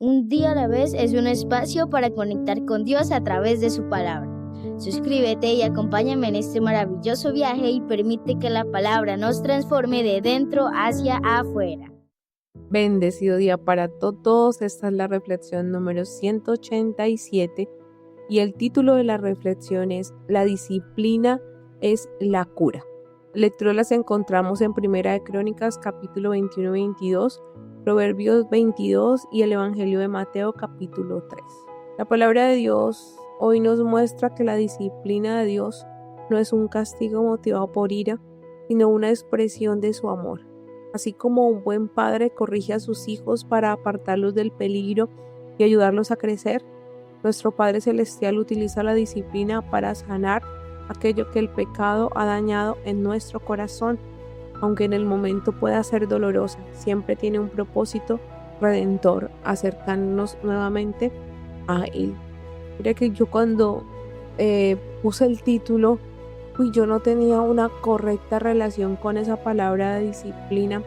Un día a la vez es un espacio para conectar con Dios a través de su palabra. Suscríbete y acompáñame en este maravilloso viaje y permite que la palabra nos transforme de dentro hacia afuera. Bendecido día para todos. Esta es la reflexión número 187 y el título de la reflexión es La disciplina es la cura. Lecturas las encontramos en Primera de Crónicas capítulo 21-22, Proverbios 22 y el Evangelio de Mateo capítulo 3. La palabra de Dios hoy nos muestra que la disciplina de Dios no es un castigo motivado por ira, sino una expresión de su amor. Así como un buen padre corrige a sus hijos para apartarlos del peligro y ayudarlos a crecer, nuestro Padre Celestial utiliza la disciplina para sanar aquello que el pecado ha dañado en nuestro corazón. Aunque en el momento pueda ser dolorosa, siempre tiene un propósito redentor, acercarnos nuevamente a Él. Mira que yo cuando puse el título, yo no tenía una correcta relación con esa palabra de disciplina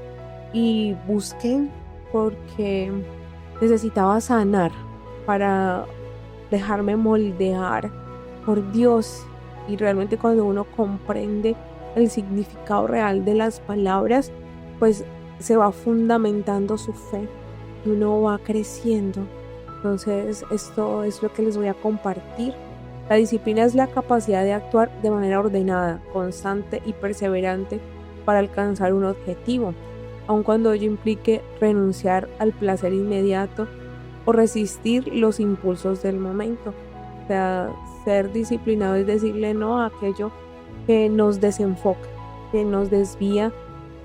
y busqué porque necesitaba sanar para dejarme moldear por Dios. Y realmente cuando uno comprende el significado real de las palabras, pues se va fundamentando su fe y uno va creciendo. Entonces esto es lo que les voy a compartir. La disciplina es la capacidad de actuar de manera ordenada, constante y perseverante para alcanzar un objetivo, aun cuando ello implique renunciar al placer inmediato o resistir los impulsos del momento. O sea, ser disciplinado es decirle no a aquello que nos desenfoca, que nos desvía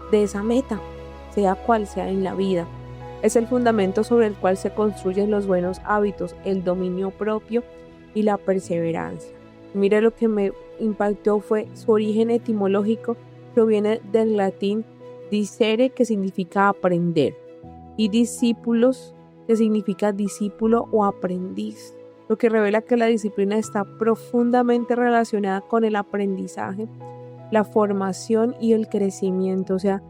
de esa meta, sea cual sea en la vida. Es el fundamento sobre el cual se construyen los buenos hábitos, el dominio propio y la perseverancia. Mira, lo que me impactó fue su origen etimológico. Proviene del latín discere, que significa aprender, y discípulos, que significa discípulo o aprendiz, lo que revela que la disciplina está profundamente relacionada con el aprendizaje, la formación y el crecimiento. O sea,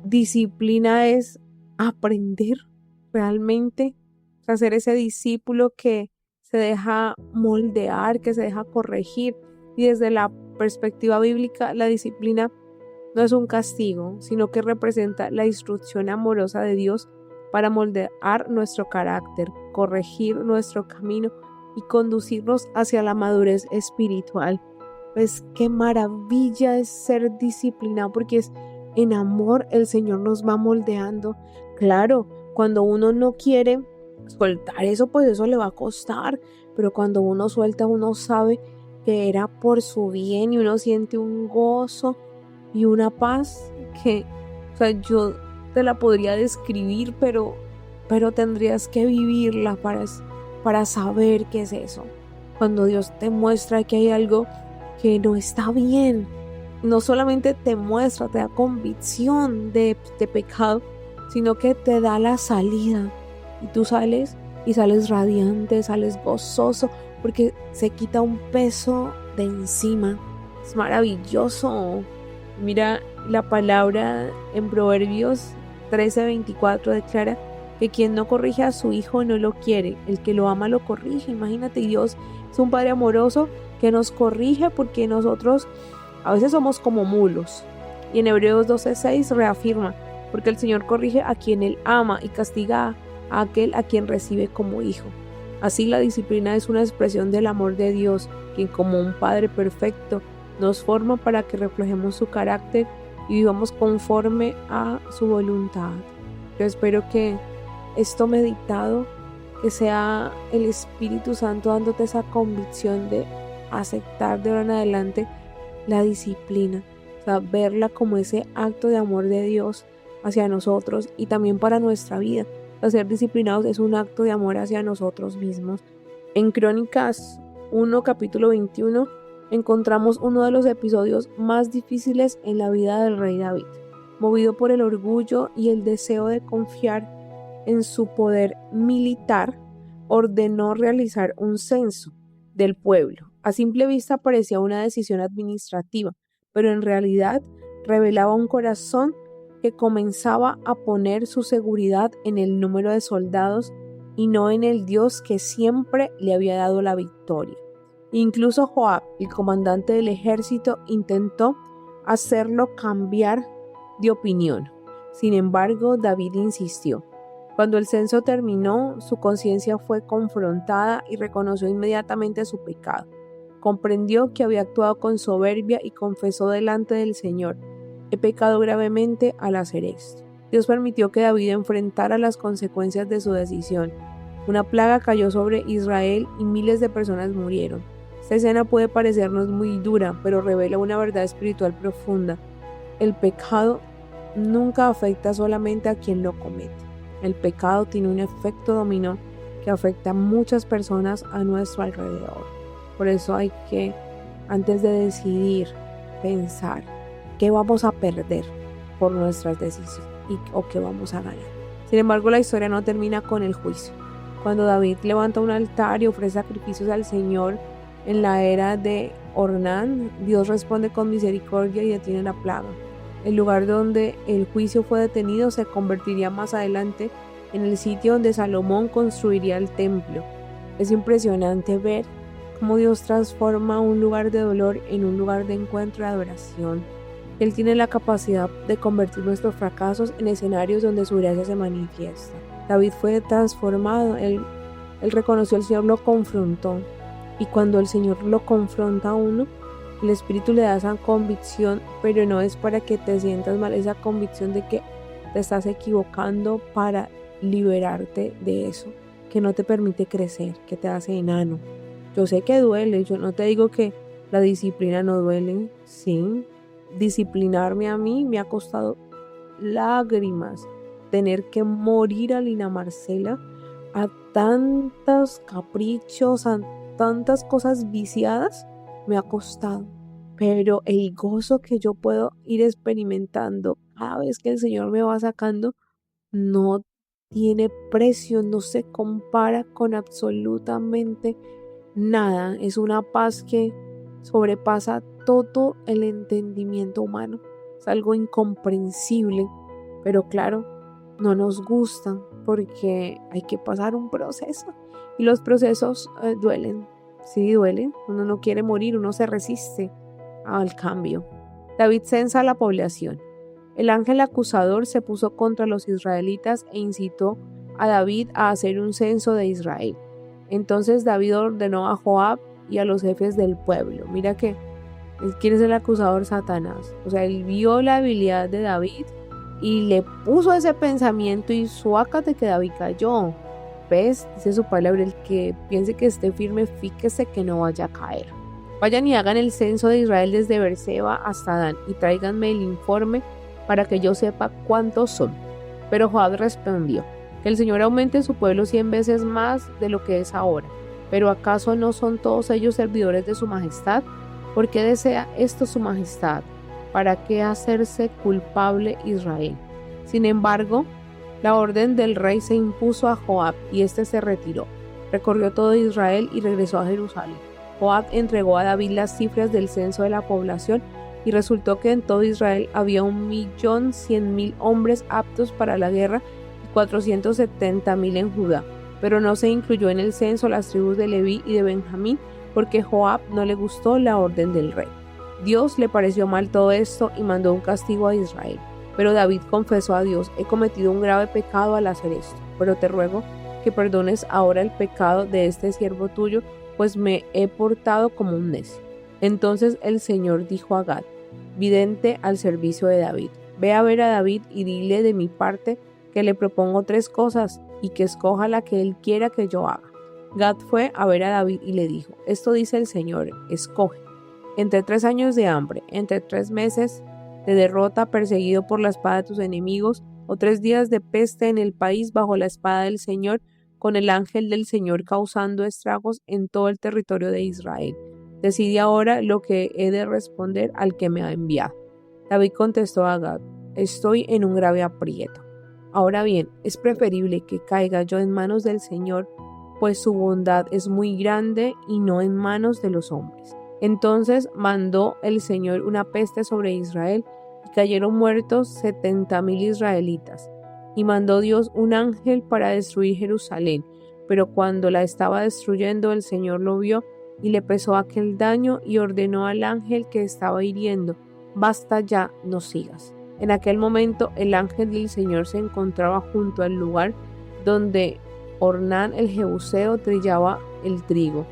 disciplina es aprender realmente, ser ese discípulo que se deja moldear, que se deja corregir. Y desde la perspectiva bíblica, la disciplina no es un castigo, sino que representa la instrucción amorosa de Dios para moldear nuestro carácter, corregir nuestro camino y conducirnos hacia la madurez espiritual. Pues qué maravilla es ser disciplinado, porque es en amor el Señor nos va moldeando. Claro, cuando uno no quiere soltar eso, pues eso le va a costar, pero cuando uno suelta, uno sabe que era por su bien y uno siente un gozo y una paz que, yo te la podría describir, pero tendrías que vivirla para saber qué es eso. Cuando Dios te muestra que hay algo que no está bien, no solamente te muestra, te da convicción de pecado, sino que te da la salida. Y tú sales radiante, sales gozoso, porque se quita un peso de encima. Es maravilloso. Mira, la palabra en Proverbios 13:24 declara que quien no corrige a su hijo no lo quiere, el que lo ama lo corrige. Imagínate, Dios es un Padre amoroso que nos corrige, porque nosotros a veces somos como mulos. Y en Hebreos 12:6 reafirma, porque el Señor corrige a quien Él ama y castiga a aquel a quien recibe como hijo. Así, la disciplina es una expresión del amor de Dios, quien como un Padre perfecto nos forma para que reflejemos su carácter y vivamos conforme a su voluntad. Yo espero que esto meditado, que sea el Espíritu Santo dándote esa convicción de aceptar de ahora en adelante la disciplina, o sea, verla como ese acto de amor de Dios hacia nosotros y también para nuestra vida. Ser disciplinados es un acto de amor hacia nosotros mismos. En Crónicas 1, capítulo 21, encontramos uno de los episodios más difíciles en la vida del rey David. Movido por el orgullo y el deseo de confiar en su poder militar, ordenó realizar un censo del pueblo. A simple vista parecía una decisión administrativa, pero en realidad revelaba un corazón que comenzaba a poner su seguridad en el número de soldados y no en el Dios que siempre le había dado la victoria. Incluso Joab, el comandante del ejército, intentó hacerlo cambiar de opinión. Sin embargo, David insistió. Cuando el censo terminó, su conciencia fue confrontada y reconoció inmediatamente su pecado. Comprendió que había actuado con soberbia y confesó delante del Señor: he pecado gravemente al hacer esto. Dios permitió que David enfrentara las consecuencias de su decisión. Una plaga cayó sobre Israel y miles de personas murieron. Esta escena puede parecernos muy dura, pero revela una verdad espiritual profunda. El pecado nunca afecta solamente a quien lo comete. El pecado tiene un efecto dominó que afecta a muchas personas a nuestro alrededor. Por eso hay que, antes de decidir, pensar qué vamos a perder por nuestras decisiones o qué vamos a ganar. Sin embargo, la historia no termina con el juicio. Cuando David levanta un altar y ofrece sacrificios al Señor en la era de Ornán, Dios responde con misericordia y detiene la plaga. El lugar donde el juicio fue detenido se convertiría más adelante en el sitio donde Salomón construiría el templo. Es impresionante ver cómo Dios transforma un lugar de dolor en un lugar de encuentro y adoración. Él tiene la capacidad de convertir nuestros fracasos en escenarios donde su gracia se manifiesta. David fue transformado, él reconoció al Señor, lo confrontó. Y cuando el Señor lo confronta a uno, el Espíritu le da esa convicción, pero no es para que te sientas mal, esa convicción de que te estás equivocando, para liberarte de eso, que no te permite crecer, que te hace enano. Yo sé que duele, yo no te digo que la disciplina no duele, sí. Disciplinarme a mí me ha costado lágrimas, tener que morir a Lina Marcela, a tantos caprichos, a tantas cosas viciadas, me ha costado, pero el gozo que yo puedo ir experimentando cada vez que el Señor me va sacando no tiene precio, no se compara con absolutamente nada. Es una paz que sobrepasa todo el entendimiento humano. Es algo incomprensible, pero claro, no nos gusta porque hay que pasar un proceso y los procesos duelen. Sí, duelen. Uno no quiere morir, uno se resiste al cambio. David censa a la población. El ángel acusador se puso contra los israelitas e incitó a David a hacer un censo de Israel. Entonces David ordenó a Joab y a los jefes del pueblo. Mira que ¿quién es el acusador? Satanás. O sea, él vio la habilidad de David y le puso ese pensamiento y suácate que David cayó. ¿Ves? Dice su palabra: el que piense que esté firme, fíjese que no vaya a caer. Vayan y hagan el censo de Israel desde Beerseba hasta Dan y tráiganme el informe para que yo sepa cuántos son. Pero Joab respondió: que el Señor aumente su pueblo 100 veces más de lo que es ahora. ¿Pero acaso no son todos ellos servidores de su majestad? ¿Por qué desea esto su majestad? ¿Para qué hacerse culpable Israel? Sin embargo, la orden del rey se impuso a Joab y éste se retiró. Recorrió todo Israel y regresó a Jerusalén. Joab entregó a David las cifras del censo de la población y resultó que en todo Israel había 1.100.000 hombres aptos para la guerra y 470.000 en Judá. Pero no se incluyó en el censo las tribus de Leví y de Benjamín, porque Joab no le gustó la orden del rey. Dios le pareció mal todo esto y mandó un castigo a Israel. Pero David confesó a Dios: he cometido un grave pecado al hacer esto, pero te ruego que perdones ahora el pecado de este siervo tuyo, pues me he portado como un necio. Entonces el Señor dijo a Gad, vidente al servicio de David: ve a ver a David y dile de mi parte que le propongo 3 cosas y que escoja la que él quiera que yo haga. Gad fue a ver a David y le dijo: esto dice el Señor, escoge entre 3 años de hambre, entre 3 meses de derrota perseguido por la espada de tus enemigos, o 3 días de peste en el país bajo la espada del Señor, con el ángel del Señor causando estragos en todo el territorio de Israel. Decide ahora lo que he de responder al que me ha enviado. David contestó a Gad: estoy en un grave aprieto. Ahora bien, es preferible que caiga yo en manos del Señor, pues su bondad es muy grande, y no en manos de los hombres. Entonces mandó el Señor una peste sobre Israel, y cayeron muertos 70.000 israelitas. Y mandó Dios un ángel para destruir Jerusalén. pero cuando la estaba destruyendo el Señor lo vio y le pesó aquel daño y ordenó al ángel que estaba hiriendo: basta ya, no sigas. En aquel momento el ángel del Señor se encontraba junto al lugar donde Ornán el Jebuseo trillaba el trigo.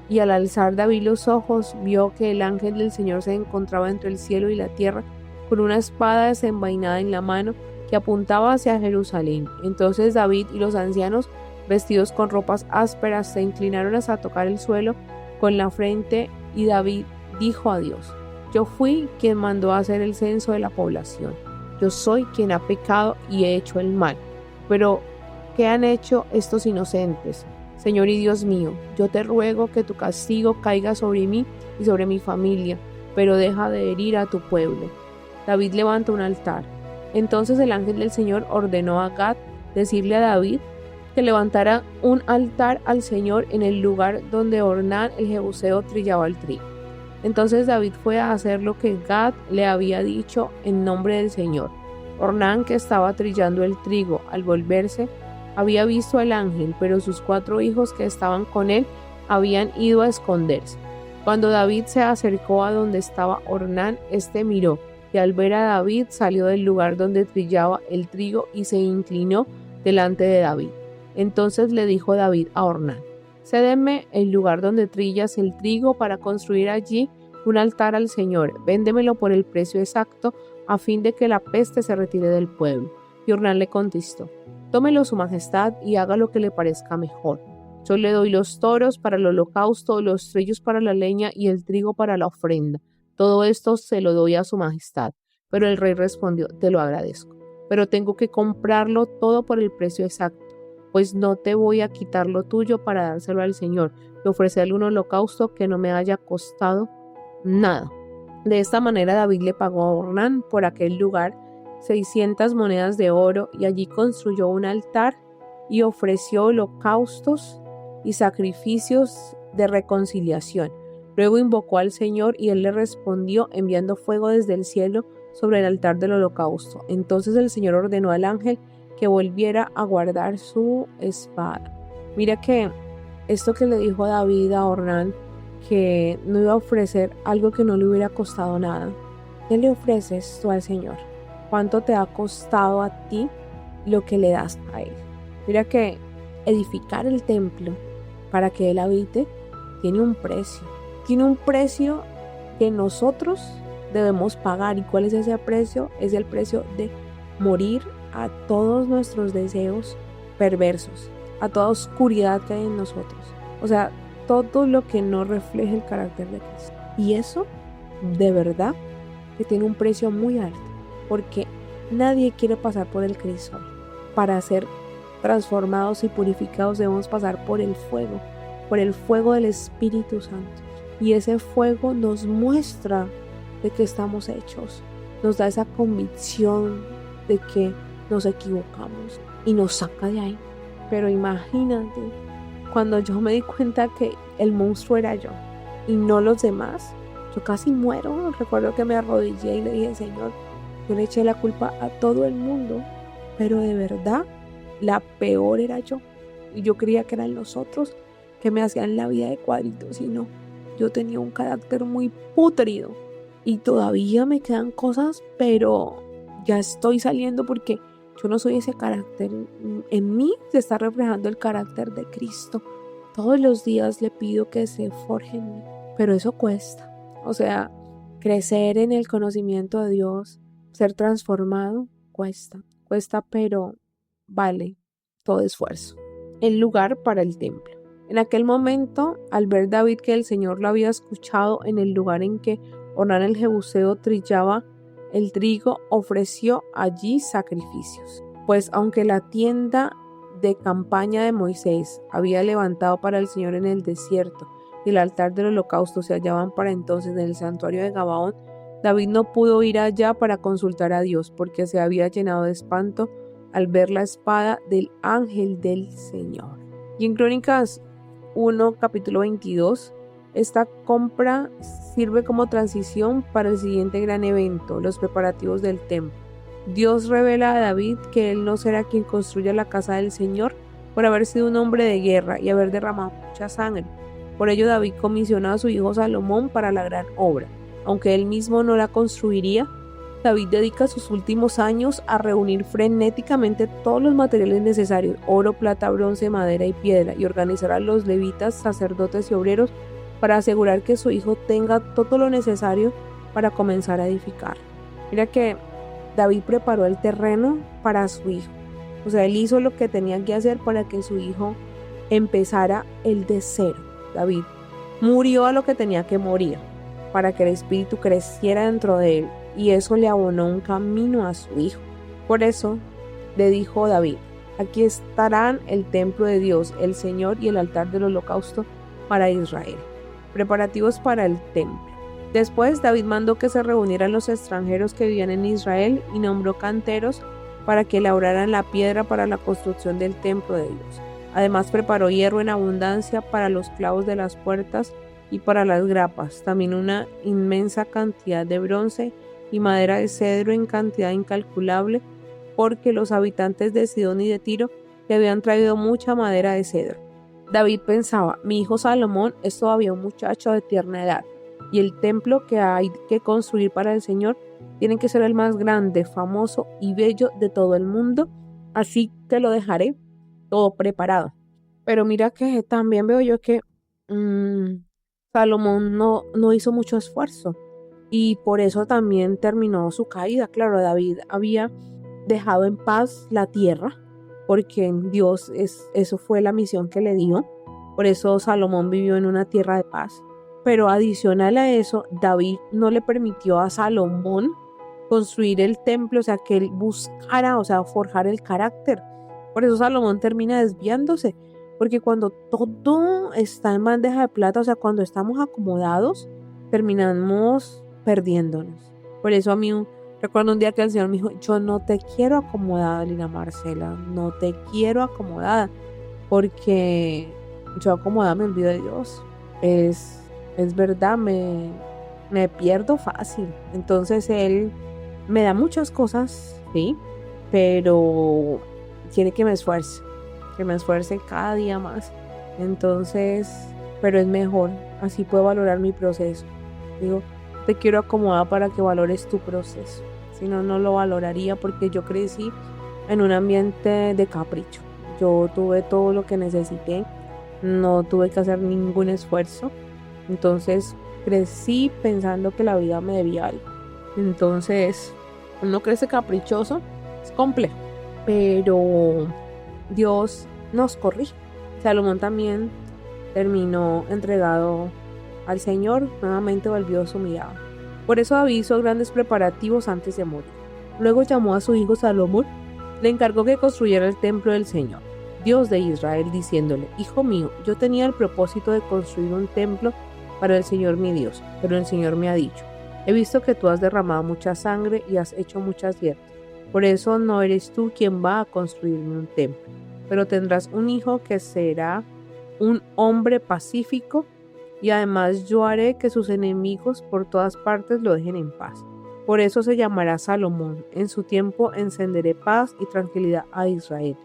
Y al alzar David los ojos, vio que el ángel del Señor se encontraba entre el cielo y la tierra, con una espada desenvainada en la mano que apuntaba hacia Jerusalén. Entonces David y los ancianos, vestidos con ropas ásperas, se inclinaron hasta tocar el suelo con la frente, y David dijo a Dios: yo fui quien mandó hacer el censo de la población. Yo soy quien ha pecado y he hecho el mal. Pero, ¿qué han hecho estos inocentes? Señor y Dios mío, yo te ruego que tu castigo caiga sobre mí y sobre mi familia, pero deja de herir a tu pueblo. David levanta un altar. Entonces el ángel del Señor ordenó a Gad decirle a David que levantara un altar al Señor en el lugar donde Ornán el Jebuseo trillaba el trigo. Entonces David fue a hacer lo que Gad le había dicho en nombre del Señor. Ornán, que estaba trillando el trigo, al volverse, había visto al ángel, pero sus 4 hijos que estaban con él habían ido a esconderse. Cuando David se acercó a donde estaba Ornán, este miró, y al ver a David salió del lugar donde trillaba el trigo y se inclinó delante de David. Entonces le dijo David a Ornán: cédeme el lugar donde trillas el trigo para construir allí un altar al Señor. Véndemelo por el precio exacto, a fin de que la peste se retire del pueblo. Y Ornán le contestó: tómelo su majestad y haga lo que le parezca mejor. Yo le doy los toros para el holocausto, los trillos para la leña y el trigo para la ofrenda. Todo esto se lo doy a su majestad. Pero el rey respondió: te lo agradezco, pero tengo que comprarlo todo por el precio exacto, pues no te voy a quitar lo tuyo para dárselo al Señor y ofrecerle un holocausto que no me haya costado nada. De esta manera David le pagó a Ornán por aquel lugar 600 monedas de oro, y allí construyó un altar y ofreció holocaustos y sacrificios de reconciliación. Luego invocó al Señor y él le respondió enviando fuego desde el cielo sobre el altar del holocausto. Entonces el Señor ordenó al ángel que volviera a guardar su espada. Mira que esto que le dijo David a Ornán, que no iba a ofrecer algo que no le hubiera costado nada. ¿Qué le ofreces tú al Señor? ¿Cuánto te ha costado a ti lo que le das a Él? Mira que edificar el templo para que Él habite tiene un precio. Tiene un precio que nosotros debemos pagar. ¿Y cuál es ese precio? Es el precio de morir a todos nuestros deseos perversos, a toda oscuridad que hay en nosotros. O sea, todo lo que no refleje el carácter de Cristo. Y eso, de verdad, que tiene un precio muy alto, porque nadie quiere pasar por el crisol. Para ser transformados y purificados debemos pasar por el fuego del Espíritu Santo. Y ese fuego nos muestra de qué estamos hechos, nos da esa convicción de que nos equivocamos y nos saca de ahí. Pero imagínate, cuando yo me di cuenta que el monstruo era yo y no los demás, yo casi muero. Recuerdo que me arrodillé y le dije: Señor, yo le eché la culpa a todo el mundo, pero de verdad la peor era yo. Y yo creía que eran los otros que me hacían la vida de cuadritos, y no. Yo tenía un carácter muy pútrido y todavía me quedan cosas, pero ya estoy saliendo porque yo no soy ese carácter. En mí se está reflejando el carácter de Cristo. Todos los días le pido que se forje en mí, pero eso cuesta. O sea, crecer en el conocimiento de Dios, ser transformado, cuesta, pero vale todo esfuerzo. El lugar para el templo. En aquel momento, al ver David que el Señor lo había escuchado en el lugar en que Ornán el Jebuseo trillaba el trigo, ofreció allí sacrificios. Pues aunque la tienda de campaña de Moisés había levantado para el Señor en el desierto y el altar del holocausto se hallaban para entonces en el santuario de Gabaón, David no pudo ir allá para consultar a Dios, porque se había llenado de espanto al ver la espada del ángel del Señor. Y en Crónicas 1, capítulo 22, esta compra sirve como transición para el siguiente gran evento, los preparativos del templo. Dios revela a David que él no será quien construya la casa del Señor, por haber sido un hombre de guerra y haber derramado mucha sangre. Por ello David comisionó a su hijo Salomón para la gran obra. Aunque él mismo no la construiría, David dedica sus últimos años a reunir frenéticamente todos los materiales necesarios, oro, plata, bronce, madera y piedra, y organizar a los levitas, sacerdotes y obreros para asegurar que su hijo tenga todo lo necesario para comenzar a edificar. Mira que David preparó el terreno para su hijo. O sea, él hizo lo que tenía que hacer para que su hijo empezara el de cero. David murió a lo que tenía que morir para que el espíritu creciera dentro de él, y eso le abonó un camino a su hijo. Por eso le dijo David: aquí estarán el templo de Dios, el Señor, y el altar del holocausto para Israel. Preparativos para el templo. Después David mandó que se reunieran los extranjeros que vivían en Israel y nombró canteros para que labraran la piedra para la construcción del templo de Dios. Además preparó hierro en abundancia para los clavos de las puertas y para las grapas, también una inmensa cantidad de bronce y madera de cedro en cantidad incalculable, porque los habitantes de Sidón y de Tiro le habían traído mucha madera de cedro. David pensaba: mi hijo Salomón es todavía un muchacho de tierna edad, y el templo que hay que construir para el Señor tiene que ser el más grande, famoso y bello de todo el mundo, así que lo dejaré todo preparado. Pero mira que también veo yo que Salomón no hizo mucho esfuerzo, y por eso también terminó su caída. Claro, David había dejado en paz la tierra, porque Dios eso fue la misión que le dio. Por eso Salomón vivió en una tierra de paz. Pero adicional a eso, David no le permitió a Salomón construir el templo, o sea, que él buscara, o sea, forjar el carácter. Por eso Salomón termina desviándose, porque cuando todo está en bandeja de plata, o sea, cuando estamos acomodados, terminamos perdiéndonos. Por eso a mí recuerdo un día que el Señor me dijo: yo no te quiero acomodada, Lina Marcela, no te quiero acomodada, porque yo acomodada me olvido de Dios. Es verdad, me pierdo fácil. Entonces Él me da muchas cosas, sí, pero quiere que me esfuerce cada día más. Entonces, pero es mejor, así puedo valorar mi proceso. Digo, te quiero acomodar para que valores tu proceso. Si no, no lo valoraría, porque yo crecí en un ambiente de capricho. Yo tuve todo lo que necesité, no tuve que hacer ningún esfuerzo. Entonces crecí pensando que la vida me debía algo. Entonces uno crece caprichoso, es complejo, pero Dios nos corrige. Salomón también terminó entregado al Señor, nuevamente volvió su mirada. Por eso David hizo grandes preparativos antes de morir. Luego llamó a su hijo Salomón, le encargó que construyera el templo del Señor, Dios de Israel, diciéndole: hijo mío, yo tenía el propósito de construir un templo para el Señor mi Dios, pero el Señor me ha dicho: he visto que tú has derramado mucha sangre y has hecho muchas guerras. Por eso no eres tú quien va a construirme un templo, pero tendrás un hijo que será un hombre pacífico, y además yo haré que sus enemigos por todas partes lo dejen en paz. Por eso se llamará Salomón. En su tiempo encenderé paz y tranquilidad a Israel.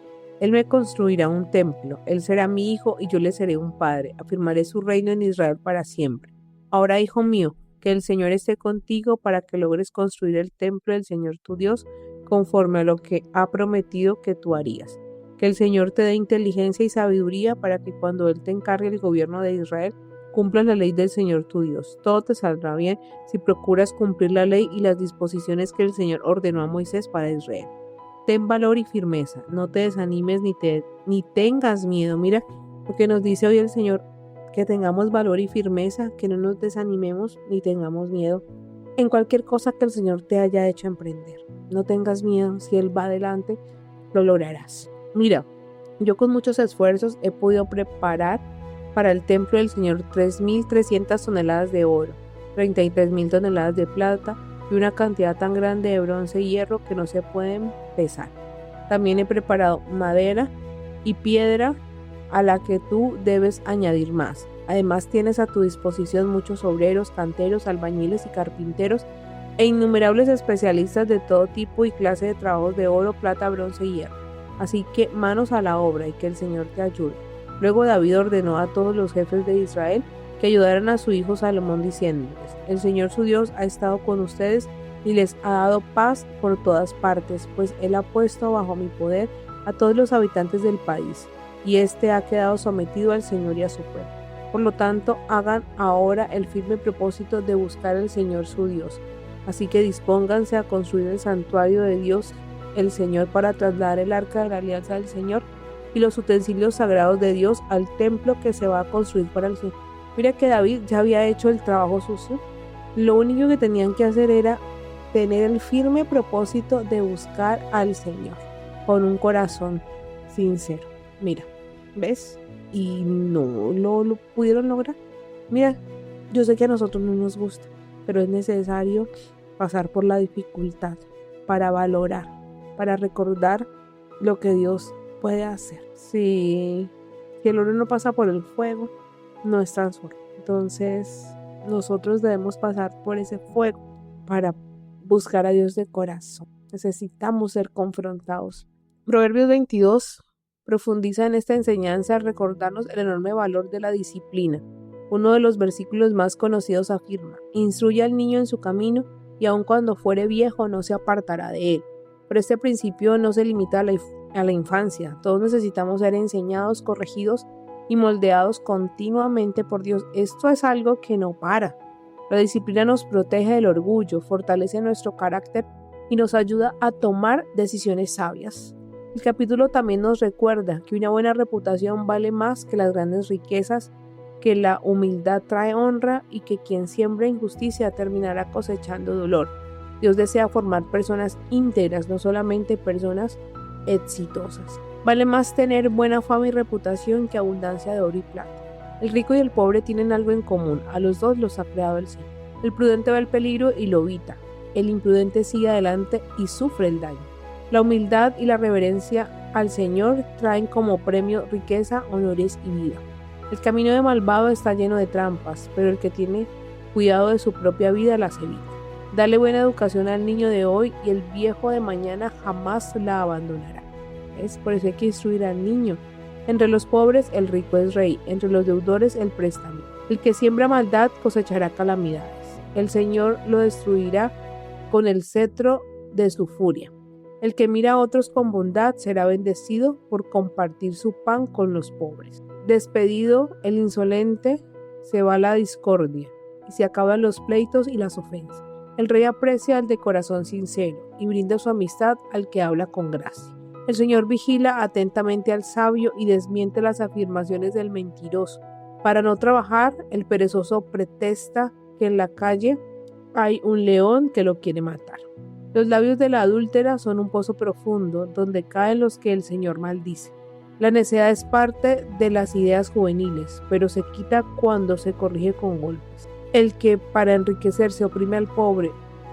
Él me construirá un templo, él será mi hijo y yo le seré un padre. Afirmaré su reino en Israel para siempre. Ahora, hijo mío, que el Señor esté contigo para que logres construir el templo del Señor tu Dios, conforme a lo que ha prometido que tú harías. Que el Señor te dé inteligencia y sabiduría para que cuando Él te encargue el gobierno de Israel, cumplas la ley del Señor tu Dios. Todo te saldrá bien si procuras cumplir la ley y las disposiciones que el Señor ordenó a Moisés para Israel. Ten valor y firmeza, no te desanimes ni tengas miedo. Mira lo que nos dice hoy el Señor, que tengamos valor y firmeza, que no nos desanimemos ni tengamos miedo en cualquier cosa que el Señor te haya hecho emprender. No tengas miedo, si Él va adelante, lo lograrás. Mira, yo con muchos esfuerzos he podido preparar para el templo del Señor 3.300 toneladas de oro, 33.000 toneladas de plata y una cantidad tan grande de bronce y hierro que no se pueden pesar. También he preparado madera y piedra a la que tú debes añadir más. Además tienes a tu disposición muchos obreros, canteros, albañiles y carpinteros e innumerables especialistas de todo tipo y clase de trabajos de oro, plata, bronce y hierro. Así que manos a la obra y que el Señor te ayude. Luego David ordenó a todos los jefes de Israel que ayudaran a su hijo Salomón diciéndoles: el Señor su Dios ha estado con ustedes y les ha dado paz por todas partes, pues Él ha puesto bajo mi poder a todos los habitantes del país, y éste ha quedado sometido al Señor y a su pueblo. Por lo tanto, hagan ahora el firme propósito de buscar al Señor su Dios. Así que dispónganse a construir el santuario de Dios, el Señor, para trasladar el arca de la alianza del Señor y los utensilios sagrados de Dios al templo que se va a construir para el Señor. Mira que David ya había hecho el trabajo sucio. Lo único que tenían que hacer era tener el firme propósito de buscar al Señor con un corazón sincero. Mira, ¿ves? Y no lo pudieron lograr. Mira, yo sé que a nosotros no nos gusta, pero es necesario pasar por la dificultad para valorar, para recordar lo que Dios puede hacer. Si el oro no pasa por el fuego, no es transformado. Entonces, nosotros debemos pasar por ese fuego para buscar a Dios de corazón. Necesitamos ser confrontados. Proverbios 22 profundiza en esta enseñanza al recordarnos el enorme valor de la disciplina. Uno de los versículos más conocidos afirma: instruye al niño en su camino y aun cuando fuere viejo no se apartará de él. Pero este principio no se limita a la infancia. Todos necesitamos ser enseñados, corregidos y moldeados continuamente por Dios. Esto es algo que no para. La disciplina nos protege del orgullo, fortalece nuestro carácter y nos ayuda a tomar decisiones sabias. El capítulo también nos recuerda que una buena reputación vale más que las grandes riquezas, que la humildad trae honra y que quien siembra injusticia terminará cosechando dolor. Dios desea formar personas íntegras, no solamente personas exitosas. Vale más tener buena fama y reputación que abundancia de oro y plata. El rico y el pobre tienen algo en común: a los dos los ha creado el Señor. El prudente ve el peligro y lo evita. El imprudente sigue adelante y sufre el daño. La humildad y la reverencia al Señor traen como premio riqueza, honores y vida. El camino de malvado está lleno de trampas, pero el que tiene cuidado de su propia vida las evita. Dale buena educación al niño de hoy y el viejo de mañana jamás la abandonará. Es por eso hay que instruir al niño. Entre los pobres el rico es rey, entre los deudores el prestamista. El que siembra maldad cosechará calamidades. El Señor lo destruirá con el cetro de su furia. El que mira a otros con bondad será bendecido por compartir su pan con los pobres. Despedido el insolente, se va la discordia y se acaban los pleitos y las ofensas. El rey aprecia al de corazón sincero y brinda su amistad al que habla con gracia. El Señor vigila atentamente al sabio y desmiente las afirmaciones del mentiroso. Para no trabajar, el perezoso pretexta que en la calle hay un león que lo quiere matar. Los labios de la adúltera son un pozo profundo donde caen los que el Señor maldice. La necedad es parte de las ideas juveniles, pero se quita cuando se corrige con golpes. El que para enriquecerse oprime al pobre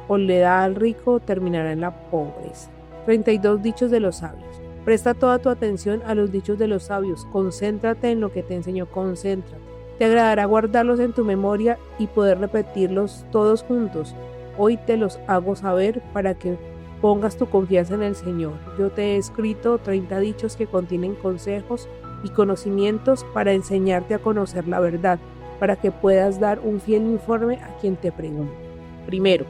o le da al rico terminará en la pobreza. 32 dichos de los sabios. Presta toda tu atención a los dichos de los sabios. Concéntrate en lo que te enseñó, concéntrate. Te agradará guardarlos en tu memoria y poder repetirlos todos juntos. Hoy te los hago saber para que pongas tu confianza en el Señor. Yo te he escrito 30 dichos que contienen consejos y conocimientos para enseñarte a conocer la verdad, para que puedas dar un fiel informe a quien te pregunte. Primero,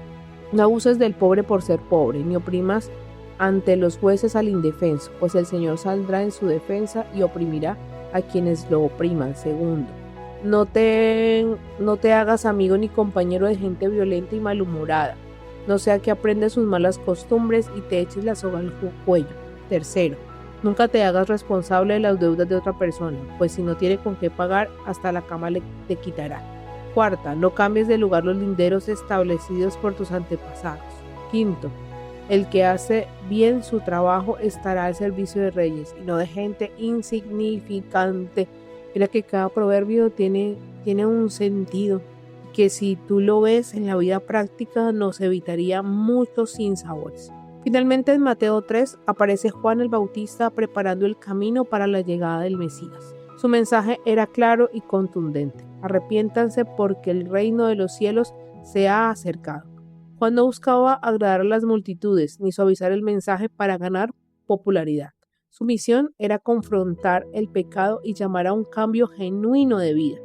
no abuses del pobre por ser pobre, ni oprimas ante los jueces al indefenso, pues el Señor saldrá en su defensa y oprimirá a quienes lo opriman. Segundo, no te hagas amigo ni compañero de gente violenta y malhumorada, no sea que aprendas sus malas costumbres y te eches la soga al cuello. Tercero, nunca te hagas responsable de las deudas de otra persona, pues si no tiene con qué pagar, hasta la cama te quitará. Cuarta, no cambies de lugar los linderos establecidos por tus antepasados. Quinto, el que hace bien su trabajo estará al servicio de reyes y no de gente insignificante. Mira que cada proverbio tiene un sentido que si tú lo ves en la vida práctica nos evitaría muchos sinsabores. Finalmente en Mateo 3 aparece Juan el Bautista preparando el camino para la llegada del Mesías. Su mensaje era claro y contundente: arrepiéntanse porque el reino de los cielos se ha acercado. Juan no buscaba agradar a las multitudes ni suavizar el mensaje para ganar popularidad. Su misión era confrontar el pecado y llamar a un cambio genuino de vida.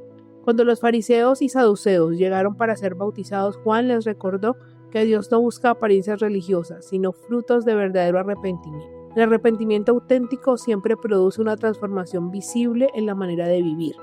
Cuando los fariseos y saduceos llegaron para ser bautizados, Juan les recordó que Dios no busca apariencias religiosas, sino frutos de verdadero arrepentimiento. El arrepentimiento auténtico siempre produce una transformación visible en la manera de vivir.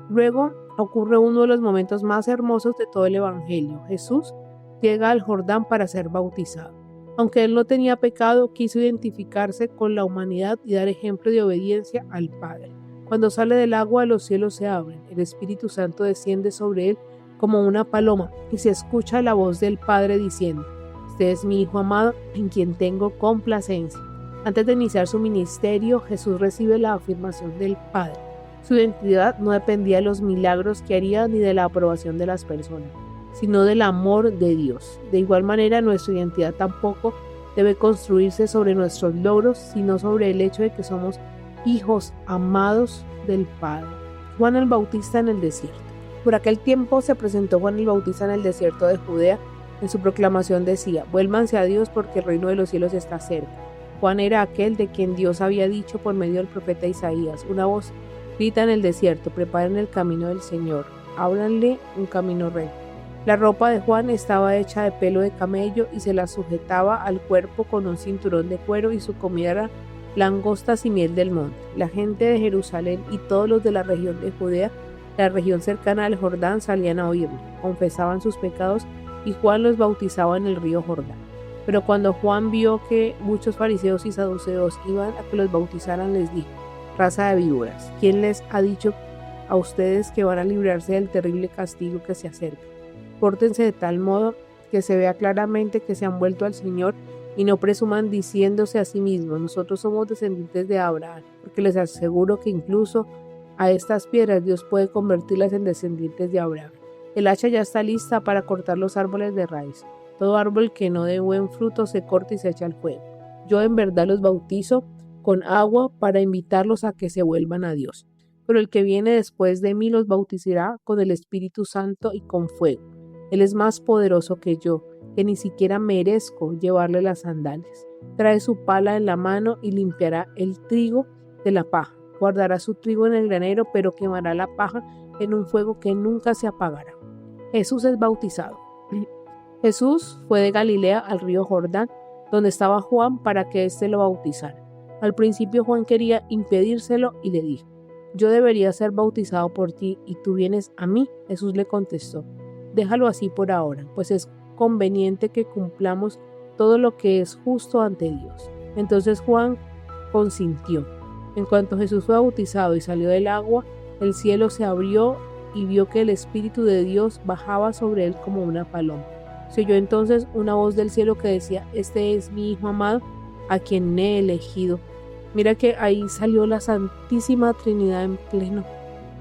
Luego ocurre uno de los momentos más hermosos de todo el Evangelio. Jesús llega al Jordán para ser bautizado. Aunque él no tenía pecado, quiso identificarse con la humanidad y dar ejemplo de obediencia al Padre. Cuando sale del agua, los cielos se abren, el Espíritu Santo desciende sobre él como una paloma y se escucha la voz del Padre diciendo: "Este es mi Hijo amado, en quien tengo complacencia". Antes de iniciar su ministerio, Jesús recibe la afirmación del Padre. Su identidad no dependía de los milagros que haría ni de la aprobación de las personas, sino del amor de Dios. De igual manera, nuestra identidad tampoco debe construirse sobre nuestros logros, sino sobre el hecho de que somos hijos amados del Padre. Juan el Bautista en el desierto. Por aquel tiempo se presentó Juan el Bautista en el desierto de Judea. En su proclamación decía: "Vuélvanse a Dios porque el reino de los cielos está cerca". Juan era aquel de quien Dios había dicho por medio del profeta Isaías: "Una voz grita en el desierto, preparen el camino del Señor, ábranle un camino recto". La ropa de Juan estaba hecha de pelo de camello y se la sujetaba al cuerpo con un cinturón de cuero, y su comida era langostas y miel del monte. La gente de Jerusalén y todos los de la región de Judea, la región cercana al Jordán, salían a oírlo, confesaban sus pecados y Juan los bautizaba en el río Jordán. Pero cuando Juan vio que muchos fariseos y saduceos iban a que los bautizaran, les dijo: "Raza de víboras, ¿quién les ha dicho a ustedes que van a librarse del terrible castigo que se acerca? Pórtense de tal modo que se vea claramente que se han vuelto al Señor y no presuman diciéndose a sí mismos: nosotros somos descendientes de Abraham, porque les aseguro que incluso a estas piedras Dios puede convertirlas en descendientes de Abraham. El hacha ya está lista para cortar los árboles de raíz. Todo árbol que no dé buen fruto se corta y se echa al fuego. Yo en verdad los bautizo con agua para invitarlos a que se vuelvan a Dios. Pero el que viene después de mí los bautizará con el Espíritu Santo y con fuego. Él es más poderoso que yo, que ni siquiera merezco llevarle las sandalias. Trae su pala en la mano y limpiará el trigo de la paja. Guardará su trigo en el granero, pero quemará la paja en un fuego que nunca se apagará". Jesús es bautizado. Jesús fue de Galilea al río Jordán, donde estaba Juan, para que éste lo bautizara. Al principio Juan quería impedírselo y le dijo: "Yo debería ser bautizado por ti y tú vienes a mí". Jesús le contestó: "Déjalo así por ahora, pues es conveniente que cumplamos todo lo que es justo ante Dios". Entonces Juan consintió. En cuanto Jesús fue bautizado y salió del agua, el cielo se abrió y vio que el Espíritu de Dios bajaba sobre él como una paloma. Se oyó entonces una voz del cielo que decía: "Este es mi Hijo amado, a quien he elegido". Mira que ahí salió la Santísima Trinidad en pleno,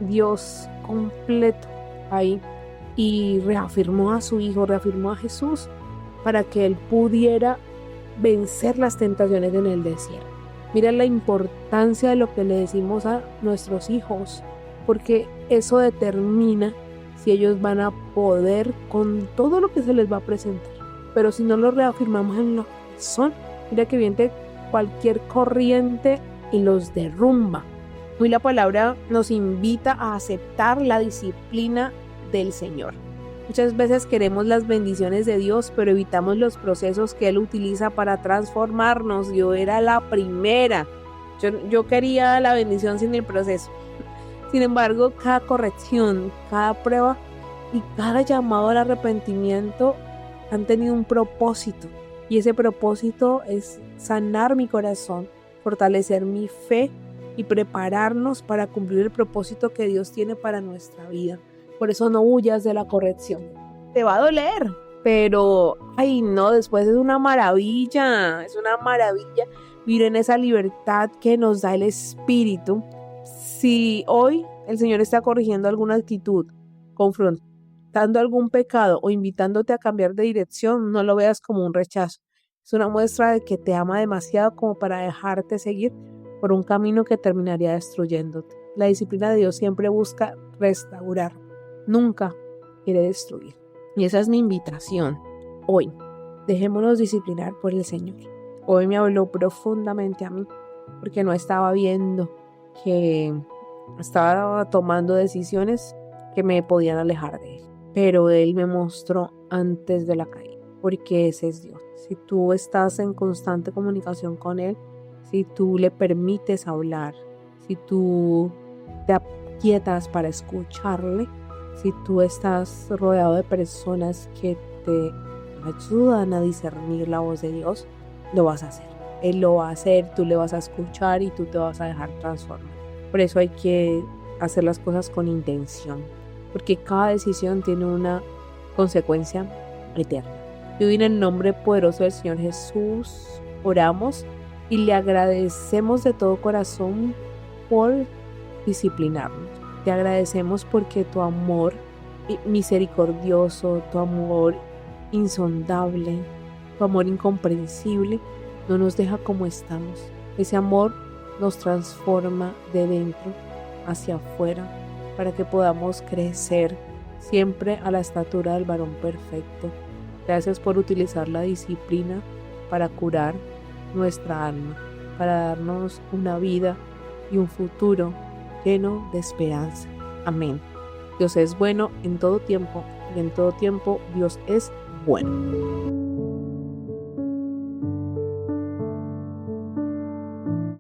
Dios completo ahí, y reafirmó a su Hijo, reafirmó a Jesús para que él pudiera vencer las tentaciones en el desierto. Mira la importancia de lo que le decimos a nuestros hijos, porque eso determina si ellos van a poder con todo lo que se les va a presentar. Pero si no lo reafirmamos en lo que son, mira que viene cualquier corriente y los derrumba. Hoy la palabra nos invita a aceptar la disciplina del Señor. Muchas veces queremos las bendiciones de Dios, pero evitamos los procesos que Él utiliza para transformarnos. Yo era la primera. Yo quería la bendición sin el proceso. Sin embargo, cada corrección, cada prueba y cada llamado al arrepentimiento han tenido un propósito. Y ese propósito es sanar mi corazón, fortalecer mi fe y prepararnos para cumplir el propósito que Dios tiene para nuestra vida. Por eso no huyas de la corrección. Te va a doler, pero después es una maravilla vivir en esa libertad que nos da el Espíritu. Si hoy el Señor está corrigiendo alguna actitud, confrontando algún pecado o invitándote a cambiar de dirección, no lo veas como un rechazo. Es una muestra de que te ama demasiado como para dejarte seguir por un camino que terminaría destruyéndote. La disciplina de Dios siempre busca restaurar, nunca quiere destruir. Y esa es mi invitación. Hoy, dejémonos disciplinar por el Señor. Hoy me habló profundamente a mí porque no estaba viendo que estaba tomando decisiones que me podían alejar de Él. Pero Él me mostró antes de la caída, porque ese es Dios. Si tú estás en constante comunicación con Él, si tú le permites hablar, si tú te aquietas para escucharle, si tú estás rodeado de personas que te ayudan a discernir la voz de Dios, lo vas a hacer. Él lo va a hacer, tú le vas a escuchar y tú te vas a dejar transformar. Por eso hay que hacer las cosas con intención, porque cada decisión tiene una consecuencia eterna. Y hoy en el nombre poderoso del Señor Jesús oramos y le agradecemos de todo corazón por disciplinarnos. Te agradecemos porque tu amor misericordioso, tu amor insondable, tu amor incomprensible no nos deja como estamos. Ese amor nos transforma de dentro hacia afuera para que podamos crecer siempre a la estatura del varón perfecto. Gracias por utilizar la disciplina para curar nuestra alma, para darnos una vida y un futuro lleno de esperanza. Amén. Dios es bueno en todo tiempo y en todo tiempo Dios es bueno.